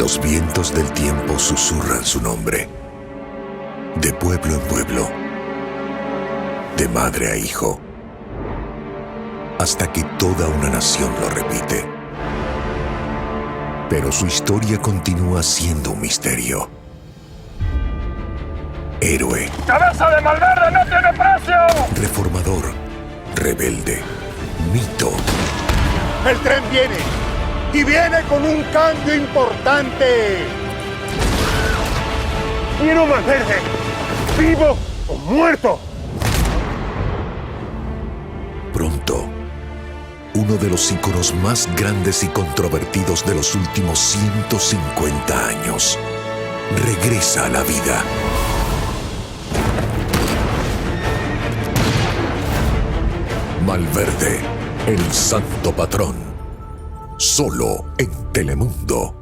Los vientos del tiempo susurran su nombre. De pueblo en pueblo, de madre a hijo, hasta que toda una nación lo repite. Pero su historia continúa siendo un misterio. Héroe. ¡Cabeza de Malverde no tiene precio! Reformador. Rebelde. Mito. El tren viene. Y viene con un cambio importante. ¡Quiero Malverde! ¡Vivo o muerto! Pronto, uno de los íconos más grandes y controvertidos de los últimos 150 años regresa a la vida. Malverde, el santo patrón. Solo en Telemundo.